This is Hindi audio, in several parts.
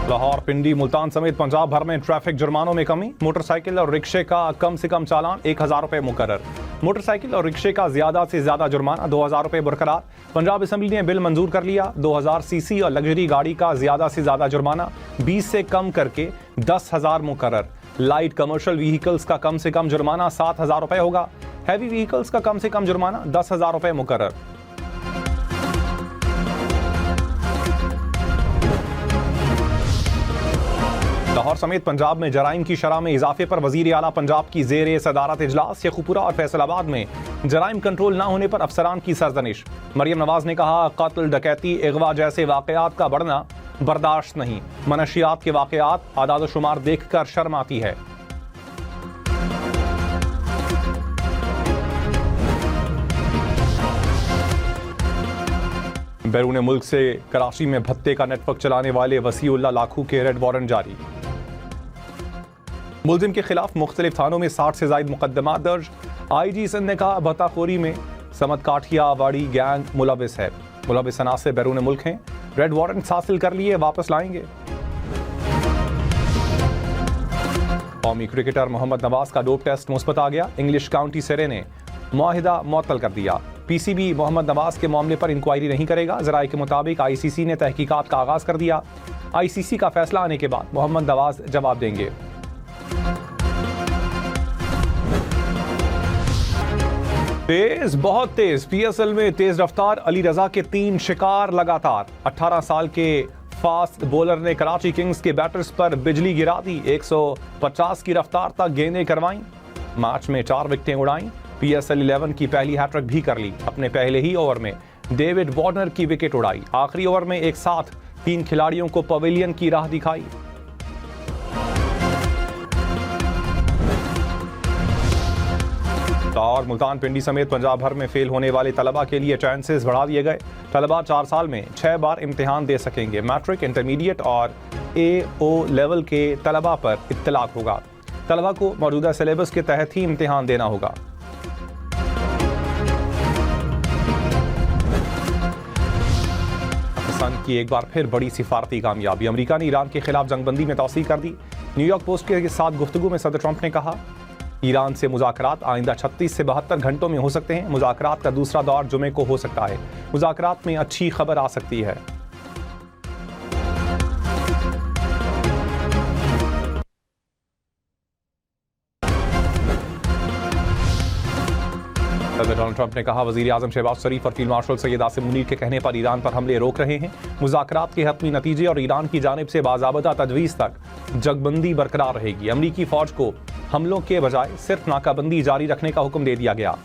लाहौर, पिंडी, मुल्तान समेत पंजाब भर में ट्रैफिक जुर्मानों में कमी। मोटरसाइकिल और रिक्शे का कम से कम चालान 1000 रुपये मुकर्रर। मोटरसाइकिल और रिक्शे का ज्यादा से ज्यादा जुर्माना 2000 रुपये बरकरार। पंजाब असेंबली ने बिल मंजूर कर लिया। 2000 सीसी और लग्जरी गाड़ी का ज्यादा से ज्यादा जुर्माना 20 से कम करके 10,000 मुकर्रर। लाइट कमर्शियल व्हीकल्स का कम से कम जुर्माना 7000 रुपये होगा। हैवी व्हीकल्स का कम से कम जुर्माना 10,000 रुपये मुकर्रर। लाहौर समेत पंजाब में जराइम की शरह में इजाफे पर वजीर आला पंजाब की जेर सदारत इजलास। शेखुपुरा और फैसलाबाद में जराइम कंट्रोल न होने पर अफसरान की सरजनिश। मरियम नवाज ने कहा, कत्ल, डकैती, अगवा जैसे वाकयात का बढ़ना बर्दाश्त नहीं। मनशियात के वाकयात आदाद शुमार देखकर शर्म आती है। बैरून मुल्क से कराची में भत्ते का नेटवर्क चलाने वाले वसीउल्लाह लाखू के रेड वारंट जारी। मुलजिम के खिलाफ मुख्तलिफ थानों में 60 से ज्यादा मुकदमा दर्ज। IG सिंध ने कहा, भत्ताखोरी में समत काठिया वाड़ी गैंग मुलविस है। मुलविस अनासर बैरून मुल्क हैं। रेड वारंट हासिल कर लिए, वापस लाएंगे। कौमी क्रिकेटर मोहम्मद नवाज का डोप टेस्ट मुस्बत आ गया। इंग्लिश काउंटी सिरे ने मुआहिदा मुअत्तल कर दिया। PCB मोहम्मद नवाज के मामले पर इंक्वायरी नहीं करेगा। जराये के मुताबिक ICC ने तहकीकात का आगाज कर दिया। ICC का फैसला आने के बाद मोहम्मद नवाज जवाब देंगे। तेज, बहुत तेज। PSL में तेज रफ्तार अली रजा के 3 शिकार लगातार। 18 साल के फास्ट बॉलर ने कराची किंग्स के बैटर्स पर बिजली गिरा दी। 150 की रफ्तार तक गेंदें करवाईं। मैच में 4 विकेटें उड़ाईं। PSL 11 की पहली हैट्रिक भी कर ली। अपने पहले ही ओवर में डेविड वार्नर की विकेट उड़ाई। आखिरी ओवर में एक साथ 3 खिलाड़ियों को पवेलियन की राह दिखाई। और मुल्तान, पिंडी समेत पंजाब भर में फेल होने वाले तलबा के लिए चांसेस बढ़ा दिए गए। तलबा 4 साल में 6 बार इम्तिहान दे सकेंगे। मैट्रिक, इंटरमीडिएट और AO लेवल के तलबा पर इत्तलाक होगा। तलबा को मौजूदा सिलेबस के तहत ही इम्तिहान देना होगा। पाकिस्तान की एक बार फिर बड़ी सिफारती कामयाबी। अमेरिका ने ईरान के खिलाफ जंगबंदी में तौसीह कर दी। न्यूयॉर्क पोस्ट के साथ गुफ्तगू में सदर ट्रंप ने कहा, ईरान से मुज़ाकरात आइंदा 36 से 72 घंटों में हो सकते हैं। मुज़ाकरात का दूसरा दौर जुमे को हो सकता है। मुज़ाकरात में अच्छी खबर आ सकती है। सदर डोनाल्ड ट्रंप ने कहा, वज़ीर आज़म शहबाज शरीफ और फील्ड मार्शल सैयद आसिम मुनीर के कहने पर ईरान पर हमले रोक रहे हैं। मुज़ाकरात के हतमी नतीजे और ईरान की जानिब से बाज़ाबता तजवीज़ तक जंगबंदी बरकरार रहेगी। अमरीकी फ़ौज को हमलों के बजाय सिर्फ नाकाबंदी जारी रखने का हुक्म दे दिया गया।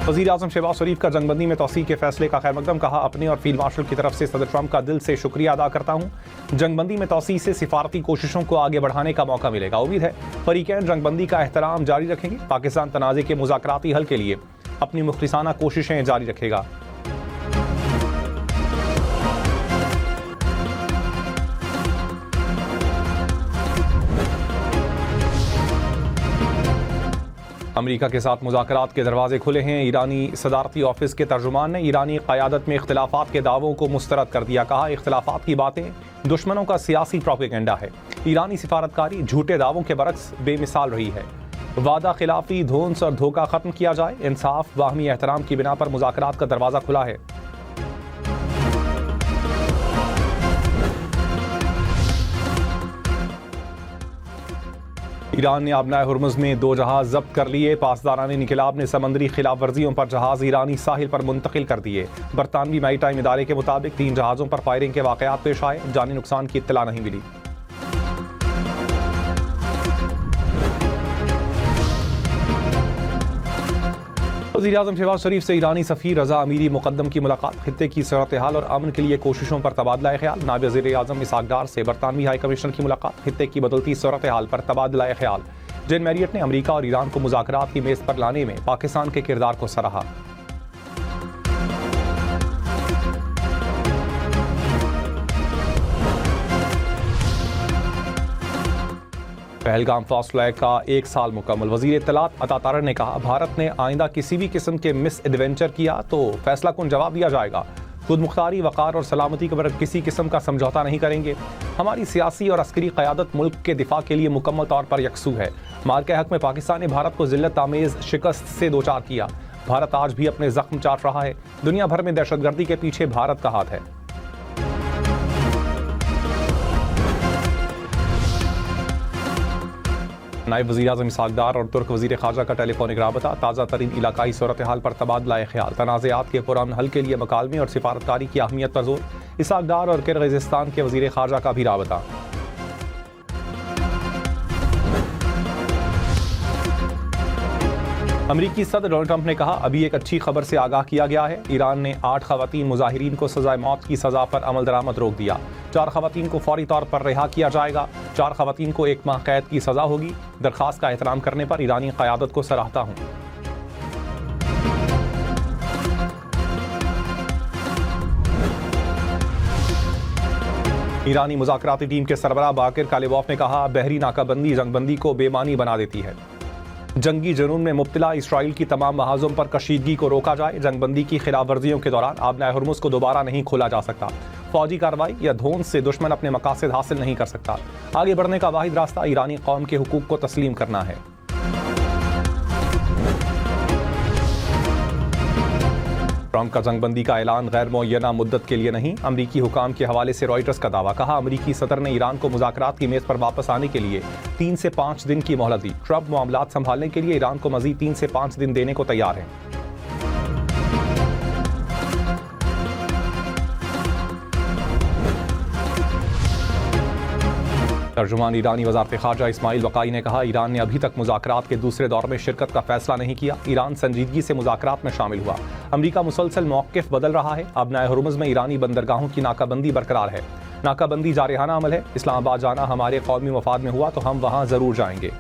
वज़ीर आज़म शहबाज शरीफ का जंगबंदी में तौसीह के फैसले का खैर मकदम। कहा, अपने और फील्ड मार्शल की तरफ से सदर ट्रंप का दिल से शुक्रिया अदा करता हूँ। जंगबंदी में तौसीह से सिफारती कोशिशों को आगे बढ़ाने का मौका मिलेगा। उम्मीद है फरीकैन जंगबंदी का एहतराम जारी रखेंगे। पाकिस्तान तनाज़े के मुज़ाकराती हल के लिए अपनी मुखलिसाना कोशिशें जारी रखेगा। अमेरिका के साथ मुज़ाकरात के दरवाजे खुले हैं। ईरानी सदारती ऑफिस के तर्जुमान ने ईरानी क़यादत में इख्तिलाफ़ात के दावों को मुस्तरद कर दिया। कहा, इख्तिलाफ़ात की बातें दुश्मनों का सियासी प्रोपेगेंडा है। ईरानी सिफारतकारी झूठे दावों के बरक्स बेमिसाल रही है। वादा खिलाफी, धोंस और धोखा ख़त्म किया जाए। इंसाफ, बाहमी एहतराम की बिना पर मुज़ाकरात का दरवाज़ा खुला है। ईरान ने आबनाए हुर्मुज़ में 2 जहाज़ जब्त कर लिए। पासदारान इनक़िलाब ने समंदरी खिलाफ वर्जियों पर जहाज़ ईरानी साहिल पर मुंतकिल कर दिए। बरतानवी मैरीटाइम इदारे के मुताबिक 3 जहाज़ों पर फायरिंग के वाक़यात पेश आए। जानी नुकसान की इत्तला नहीं मिली। वज़ीर आज़म शहबाज शरीफ से ईरानी सफ़ीर रज़ा अमीरी मुक़द्दम की मुलाकात। खित्ते की सूरत हाल और अमन के लिए कोशिशों पर तबादला ख्याल। नायब वज़ीर आज़म इसहाक़ डार से बरतानवी हाई कमिश्नर की मुलाकात। खित्ते की बदलती सूरत हाल पर तबादला ख्याल। जेन मैरियट ने अमेरिका और ईरान को मुज़ाकरात की मेज़ पर लाने में पाकिस्तान के किरदार को सराहा। पहलगाम फासला का 1 साल मुकम्मल। वज़ीर इत्तलात अता तारड़ ने कहा, भारत ने आइंदा किसी भी किस्म के मिस एडवेंचर किया तो फैसला कुन जवाब दिया जाएगा। खुद मुख्तारी, वक़ार और सलामती के पर किसी किस्म का समझौता नहीं करेंगे। हमारी सियासी और अस्करी क़यादत मुल्क के दिफा के लिए मुकम्मल तौर पर यकसू है। मार्के हक में पाकिस्तान ने भारत को ज़िल्लत आमेज़ शिकस्त से दो चार किया। भारत आज भी अपने ज़ख्म चाट रहा है। दुनिया भर में दहशतगर्दी के पीछे भारत का हाथ है। नायब वज़ीर आज़म इसहाक़ डार और तुर्क वज़ीर ख़ारजा का टेलीफोनिक राबता। ताज़ा तरीन इलाकाई सूरत हाल पर तबादला ख्याल। तनाज़ात के पुरअमन हल के लिए मकालमे और सिफारतकारी की अहमियत पर जोर। इसहाक़ डार और किर्गिज़स्तान के वज़ीर ख़ारजा का भी राबता। अमरीकी सदर डोनाल्ड ट्रंप ने कहा, अभी एक अच्छी खबर से आगाह किया गया है। ईरान ने 8 ख़वातीन मुज़ाहिरीन को सज़ाए मौत की सज़ा पर अमल दरामद रोक दिया। 4 ख़वातीन को फौरी तौर पर रिहा किया जाएगा। 4 ख़वातीन को 1 माह कैद की सज़ा होगी। दरख्वास्त का एहतराम करने पर ईरानी क़यादत को सराहता हूँ। ईरानी मुज़ाकराती टीम के सरबराह बाकिर कालिबॉफ ने कहा, बहरी नाकाबंदी जंगबंदी को बेमानी बना देती है। जंगी जुनून में मुब्तला इसराइल की तमाम महाजों पर कशीदगी को रोका जाए। जंगबंदी की खिलाफ वर्जियों के दौरान आबनाए हुर्मुज़ को दोबारा नहीं खोला जा सकता। फौजी कार्रवाई या धोन से दुश्मन अपने मकासद हासिल नहीं कर सकता। आगे बढ़ने का वाहिद रास्ता ईरानी कौम के हुकूक को तस्लीम करना है। ट्रंप का जंगबंदी का ऐलान गैर मुअय्यना मुद्दत के लिए नहीं। अमरीकी हुकाम के हवाले से रॉयटर्स का दावा। कहा, अमरीकी सदर ने ईरान को मुज़ाकरात की मेज़ पर वापस आने के लिए 3 से 5 दिन की मोहलत दी। ट्रंप मामलात संभालने के लिए ईरान को मज़ीद 3 से 5 दिन देने को तैयार हैं। तर्जुमान ईरानी वज़ारत ख़ारजा इस्माइल वक़ाई ने कहा, ईरान ने अभी तक मुज़ाकरात के दूसरे दौर में शिरकत का फैसला नहीं किया। ईरान संजीदगी से मुज़ाकरात में शामिल हुआ। अमरीका मुसलसल मौक़िफ़ बदल रहा है। आबनाए हुर्मुज़ में ईरानी बंदरगाहों की नाकाबंदी बरकरार है। नाकाबंदी जारिहाना अमल है। इस्लामाबाद जाना हमारे कौमी मफाद में हुआ तो हम वहाँ ज़रूर जाएंगे।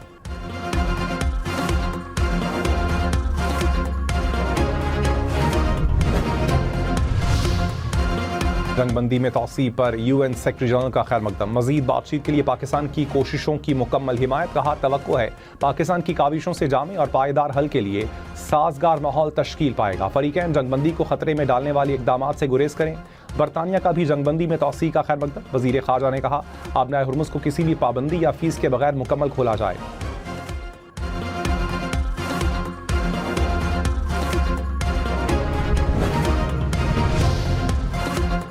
जंगबंदी में तौसी पर UN सेक्रेटरी जनरल का खैर मकदम। मजीद बातचीत के लिए पाकिस्तान की कोशिशों की मुकम्मल हिमायत। कहा, तवक्को है पाकिस्तान की काविशों से जामे और पायदार हल के लिए साजगार माहौल तश्कील पाएगा। फरीकैन जंगबंदी को खतरे में डालने वाले इकदाम से गुरेज करें। बरतानिया का भी जंगबंदी में तौसी का खैर मकदम। वज़ीर ख़ारजा ने कहा, आबनाए हुर्मुज़ को किसी भी पाबंदी या फीस के बगैर मुकम्मल खोला जाए।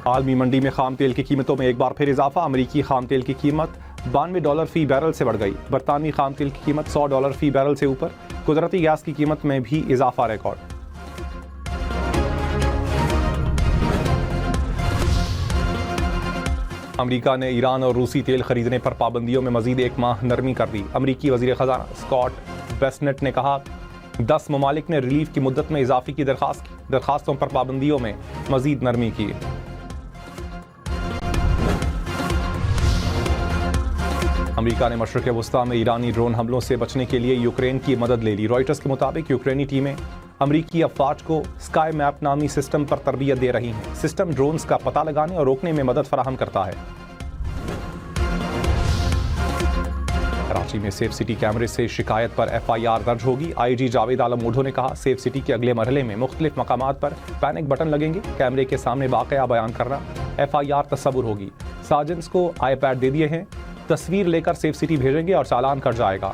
आलमी मंडी में खाम तेल की कीमतों में एक बार फिर इजाफा। अमरीकी खाम तेल की कीमत $92 फी बैरल से बढ़ गई। बरतानवी खाम तेल की कीमत $100 फी बैरल से ऊपर। कुदरती गैस की कीमत में भी इजाफा रिकॉर्ड। अमरीका ने ईरान और रूसी तेल खरीदने पर पाबंदियों में मजीद 1 माह नरमी कर दी। अमरीकी वज़ीर ख़ज़ाना स्कॉट बेस्नेट ने कहा, 10 ममालिक ने रिलीफ की मुद्दत में इजाफे की दरख्वास्त की। दरख्वास्तों पर पाबंदियों में मजीद नरमी की। अमरीका ने मशरिक़ वस्ता में ईरानी ड्रोन हमलों से बचने के लिए यूक्रेन की मदद ले ली। रॉयटर्स के मुताबिक यूक्रेनी टीमें अमरीकी अफवाज को स्काई मैप नामी सिस्टम पर तरबियत दे रही हैं। सिस्टम ड्रोन्स का पता लगाने और रोकने में मदद फराहम करता है। कराची में सेफ सिटी कैमरे से शिकायत पर FIR दर्ज होगी। IG जावेद आलम ओढो ने कहा, सेफ सिटी के अगले मरहले में मुख्तलिफ मकामात पर पैनिक बटन लगेंगे। कैमरे के सामने वाक़या बयान करना FIR तस्वुर होगी। सार्जेंट्स को iPad दे दिए हैं। तस्वीर लेकर सेफ सिटी भेजेंगे और चालान कट जाएगा।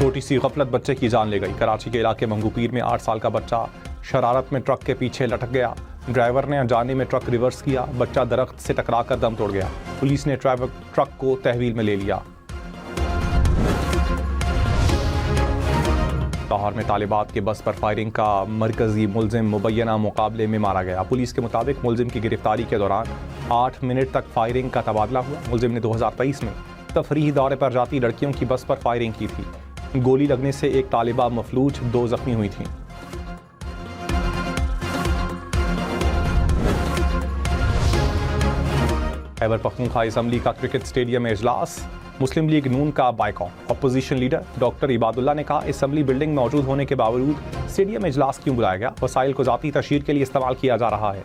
छोटी सी गफलत बच्चे की जान ले गई। कराची के इलाके मंगूपीर में 8 साल का बच्चा शरारत में ट्रक के पीछे लटक गया। ड्राइवर ने अनजाने में ट्रक रिवर्स किया। बच्चा दरख्त से टकराकर दम तोड़ गया। पुलिस ने ट्रक को तहवील में ले लिया। लाहौर में तालिबात के बस पर फायरिंग का मरकजी मुलजिम मुबैना मुकाबले में मारा गया। पुलिस के मुताबिक मुलजिम की गिरफ्तारी के दौरान 8 मिनट तक फायरिंग का तबादला हुआ। मुलजिम ने 2023 में तफरीही दौरे पर जाती लड़कियों की बस पर फायरिंग की थी। गोली लगने से एक तालिबा मफलूज, 2 जख्मी हुई थीं। खैबर पख्तूनख्वा असम्बली का क्रिकेट स्टेडियम में इजलास। मुस्लिम लीग नून का boycott. Opposition leader doctor Ibadullah ने कहा, असम्बली बिल्डिंग मौजूद होने के बावजूद स्टेडियम में इजलास क्यों बुलाया गया? वसाइल को ज़ाती तशहीर के लिए इस्तेमाल किया जा रहा है।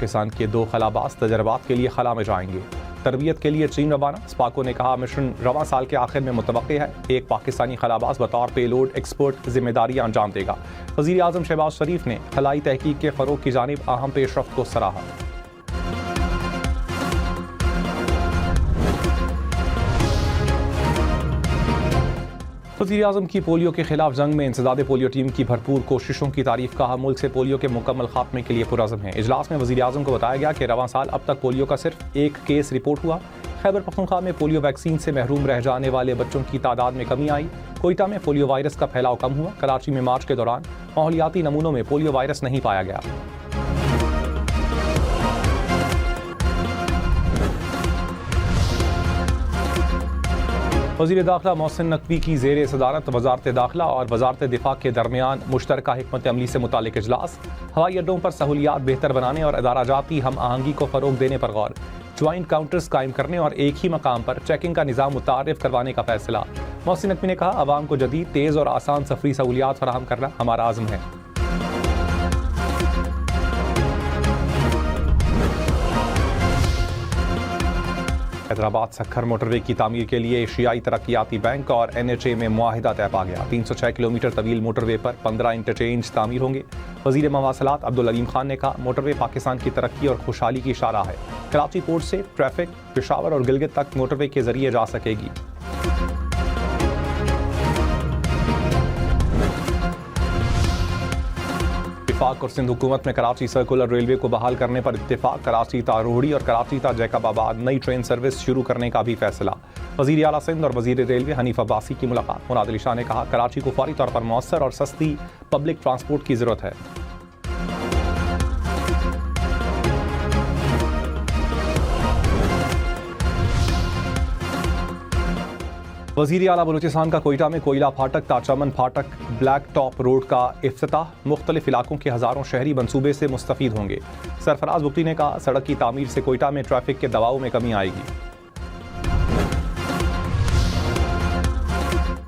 पाकिस्तान के 2 खलाबाज तजर्बात के लिए खला में जाएंगे। तरबियत के लिए चीन रवाना। स्पाको ने कहा मिशन रवां साल के आखिर में मुतवक्की है। एक पाकिस्तानी खलाबाज बतौर पेलोड एक्सपर्ट जिम्मेदारियां अंजाम देगा। वज़ीर आज़म शहबाज शरीफ ने खलाई तहकीक के फ़रोग़ की जानिब अहम पेशरफ्त को सराहा। वज़ीर आज़म की पोलियो के खिलाफ जंग में इंसदाद पोलियो टीम की भरपूर कोशिशों की तारीफ। कहा मुल्क से पोलियो के मुकम्मल खात्मे के लिए पुरज़म है। इजलास में वज़ीर आज़म को बताया गया कि रवां साल अब तक पोलियो का सिर्फ एक केस रिपोर्ट हुआ। खैबर पख्तूनख्वा में पोलियो वैक्सीन से महरूम रह जाने वाले बच्चों की तादाद में कमी आई। कोयटा में पोलियो वायरस का फैलाव कम हुआ। कराची में मार्च के दौरान माहौलियाती नमूनों में पोलियो वायरस नहीं पाया गया। वज़ीर दाखिला मोहसिन नकवी की ज़ेर सदारत वज़ारत दाखिला और वज़ारत दिफा के दरमियान मुश्तरका हिकमत अमली से मुतालिक इजलास। हवाई अड्डों पर सहूलियात बेहतर बनाने और अदारा जाती हम आहंगी को फ़रोग़ देने पर गौर। ज्वाइंट काउंटर्स कायम करने और एक ही मकाम पर चेकिंग का निज़ाम मुतारिफ करवाने का फैसला। मोहसिन नकवी ने कहा आवाम को जदीद, तेज़ और आसान सफरी सहूलियात फराहम करना हमारा आज़म है। हैदराबाद सक्खर मोटरवे की तामीर के लिए एशियाई तरक्याती बैंक और NHA में मुआहिदा तय पा गया। 306 किलोमीटर तवील मोटरवे पर 15 इंटरचेंज तामीर होंगे। वज़ीर मवासलात अब्दुल अलीम खान ने कहा मोटरवे पाकिस्तान की तरक्की और खुशहाली की इशारा है। कराची पोर्ट से ट्रैफिक पेशावर और गिलगित तक मोटरवे के जरिए जा सकेगी। इत्तेफाक और सिंध हुकूमत में कराची सर्कुलर रेलवे को बहाल करने पर इत्तेफाक। कराची ता रोहड़ी और कराची ता जैकबाबाद नई ट्रेन सर्विस शुरू करने का भी फैसला। वज़ीर आला सिंध और वज़ीर रेलवे हनीफ अब्बासी की मुलाकात। मुराद अली शाह ने कहा कराची को फौरी तौर पर मौसर और सस्ती पब्लिक ट्रांसपोर्ट की ज़रूरत है। वज़ीर आला बलूचिस्तान का कोयटा में कोयला फाटक ताचमन फाटक ब्लैक टॉप रोड का इफ्तिताह। मुख्तलिफ इलाकों के हज़ारों शहरी मनसूबे से मुस्तफ़ीद होंगे। सरफराज बुख्ती ने कहा सड़क की तामीर से कोयटा में ट्रैफिक के दबाव में कमी आएगी।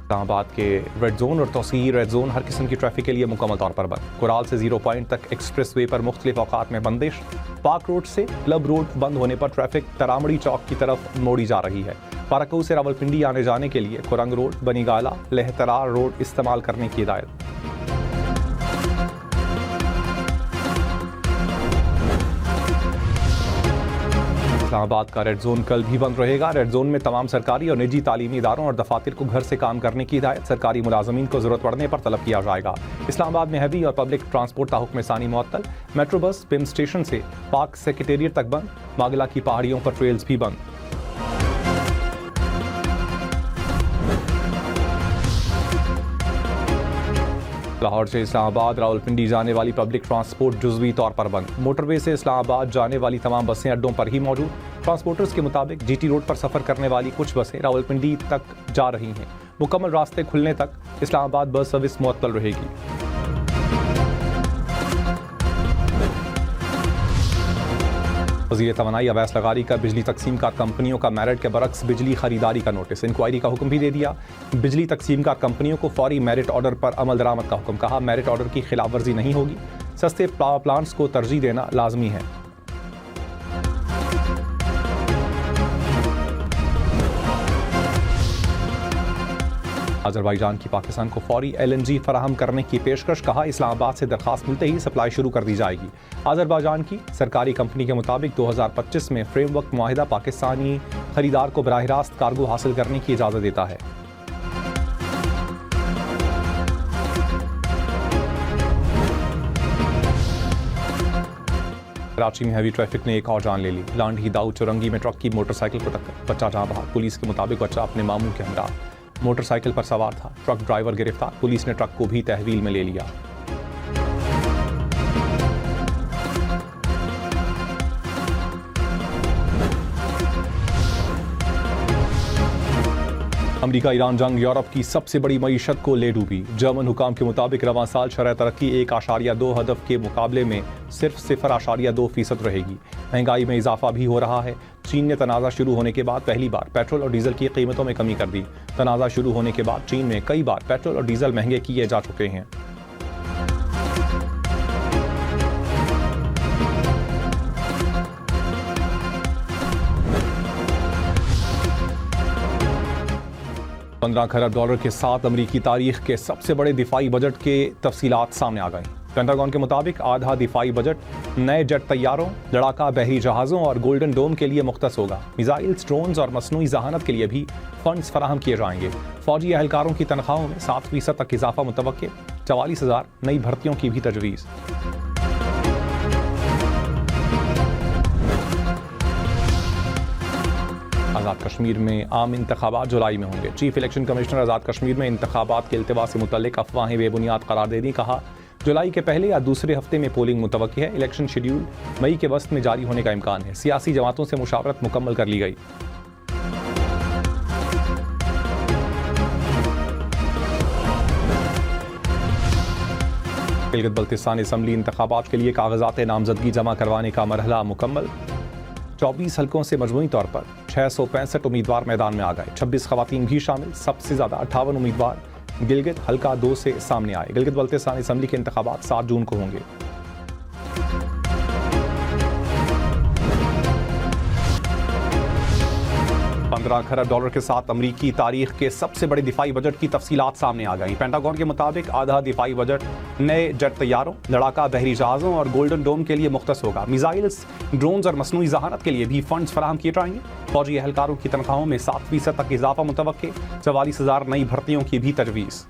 इस्लामाबाद के रेड जोन और तौसीही रेड जोन हर किस्म की ट्रैफिक के लिए मुकम्मल तौर पर बंद। कुराल से 0 पॉइंट तक एक्सप्रेस वे पर मुख्तलिफ औकात में बंदिश। पार्क रोड से क्लब रोड बंद होने पर ट्रैफिक तरामड़ी चौक की तरफ मोड़ी जा रही है। पाराकू से रावलपिंडी आने जाने के लिए कुरंग रोड, बनीगाला, लहतरार रोड इस्तेमाल करने की हिदायत। इस्लामाबाद का रेड जोन कल भी बंद रहेगा। रेड जोन में तमाम सरकारी और निजी तालीमी इदारों और दफातर को घर से काम करने की हिदायत। सरकारी मुलाजमीन को जरूरत पड़ने पर तलब किया जाएगा। इस्लामाबाद में हैवी और पब्लिक ट्रांसपोर्ट का हुक्म सानी मुअत्तल। मेट्रो बस पिम स्टेशन से पाक सेक्रेटेरिएट तक बंद। मागला की पहाड़ियों पर ट्रेल्स भी बंद। लाहौर से इस्लामाबाद रावलपिंडी जाने वाली पब्लिक ट्रांसपोर्ट जुज़वी तौर पर बंद। मोटरवे से इस्लामाबाद जाने वाली तमाम बसें अड्डों पर ही मौजूद। ट्रांसपोर्टर्स के मुताबिक GT रोड पर सफ़र करने वाली कुछ बसें रावलपिंडी तक जा रही हैं। मुकम्मल रास्ते खुलने तक इस्लामाबाद बस सर्विस मुअत्तल रहेगी। वज़ीर तवानाई अवैस लगारी का बिजली तकसीम कार कंपनियों का मेरिट के बरक्स बिजली खरीदारी का नोटिस। इंक्वायरी का हुक्म भी दे दिया। बिजली तकसीम कार कंपनियों को फौरी मेरिट ऑर्डर पर अमल दरामद का हुक्म। कहा मेरिट ऑर्डर की खिलाफ वर्जी नहीं होगी। सस्ते पावर प्लांट्स को तरजीह देना लाजमी है। अज़रबैजान की पाकिस्तान को फौरी LNG फराहम करने की पेशकश। कहा इस्लामाबाद से दरखास्त मिलते ही सप्लाई शुरू कर दी जाएगी। अज़रबैजान की सरकारी कंपनी के मुताबिक 2025 में फ्रेमवर्क मुआहिदा पाकिस्तानी खरीदार को बराह रास्त कार्गो हासिल करने की इजाज़त देता है। कराची में हैवी ट्रैफिक ने एक और जान ले ली। लांडी दाऊद चुरंगी में ट्रक की मोटरसाइकिल को टक्कर। बच्चा जहां बहा। पुलिस के मुताबिक बच्चा अपने मामू के हमरा मोटरसाइकिल पर सवार था। ट्रक ड्राइवर गिरफ्तार। पुलिस ने ट्रक को भी तहवील में ले लिया। अमेरिका ईरान जंग यूरोप की सबसे बड़ी मईशत को ले डूबी। जर्मन हुकाम के मुताबिक रवां साल शरह तरक्की 1.2 हदफ के मुकाबले में सिर्फ 0.2% रहेगी। महंगाई में इजाफा भी हो रहा है। चीन ने तनाज़ा शुरू होने के बाद पहली बार पेट्रोल और डीजल की कीमतों में कमी कर दी। तनाज़ा शुरू होने के बाद चीन में कई बार पेट्रोल और डीजल महंगे किए जा चुके हैं। 15 खरब डॉलर के साथ अमरीकी तारीख के सबसे बड़े दिफाई बजट के तफसीलात सामने आ गई। पेंटागन के मुताबिक आधा दिफाई बजट नए जेट तैयारों, लड़ाका बहरी जहाज़ों और गोल्डन डोम के लिए मुख्तस होगा। मिसाइल्स, ड्रोन्स और मसनूई जहानत के लिए भी फंड्स फराहम किए जाएंगे। फौजी एहलकारों की तनख्वाहों में 7% तक इजाफा मुतवक्के। 44,000 नई भर्तियों की भी तजवीज़। आज़ाद कश्मीर में आम इंतखाबात जुलाई में होंगे। Chief election commissioner Azad Kashmir में इंतखाबात के इल्तिवा से मुतल्लिक अफवाहें बेबुनियाद करार दे दी। कहा, जुलाई के पहले या दूसरे हफ्ते में पोलिंग मुतवक्की है। इलेक्शन शेड्यूल मई के वस्त में जारी होने का इम्कान है। सियासी जमातों से मुशावरत मुकम्मल कर ली गई। गिलगित बल्तिस्तान असम्बली इंतखाबात के लिए कागजात नामजदगी जमा करवाने का मरहला मुकम्मल। 24 हलकों से मजमूई तौर पर 665 उम्मीदवार मैदान में आ गए। 26 खवातीन भी शामिल। सबसे ज़्यादा 58 उम्मीदवार गिलगित हल्का 2 से सामने आए। गिलगित बल्तिस्तान असम्बली के इंतखाबात 7 जून को होंगे। $15 खरब के साथ अमरीकी तारीख के सबसे बड़े दिफाई बजट की तफसीलात सामने आ गई। पेंटागन के मुताबिक आधा दिफाई बजट नए जेट तैयारों, लड़ाका बहरी जहाज़ों और गोल्डन डोम के लिए मुख्तस होगा। मिसाइल्स, ड्रोन्स और मसनूई जहानत के लिए भी फंड्स फराहम किए जाएंगे। फौजी एहलकारों की तनख्वाहों में 7% तक इजाफा मुतवक्के। 44,000 नई भर्तियों की भी तजवीज़।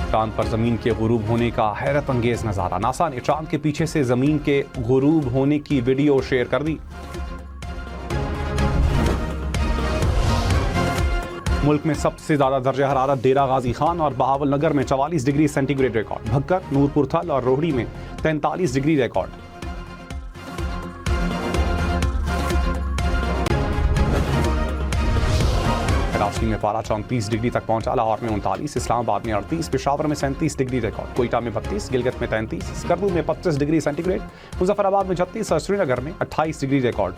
चांद पर जमीन के गुरूब होने का हैरत अंगेज नजारा। नासा ने चांद के पीछे से जमीन के गुरूब होने की वीडियो शेयर कर दी। मुल्क में सबसे ज्यादा दर्जा हरारत डेरा गाजी खान और बहावल नगर में 44 degree centigrade record. Bhakkar, Nurpur थल और रोहड़ी में 43 डिग्री रिकॉर्ड। कराची में पारा 34 डिग्री तक पहुंचा। लाहौर में 39, इस्लामाबाद में 38, पेशावर में 37 डिग्री रिकॉर्ड। कोयटा में 32, गिलगित में 33, स्कर्दू में 25 डिग्री सेंटीग्रेड, मुजफ्फराबाद में 36 और श्रीनगर में 28 डिग्री रिकॉर्ड।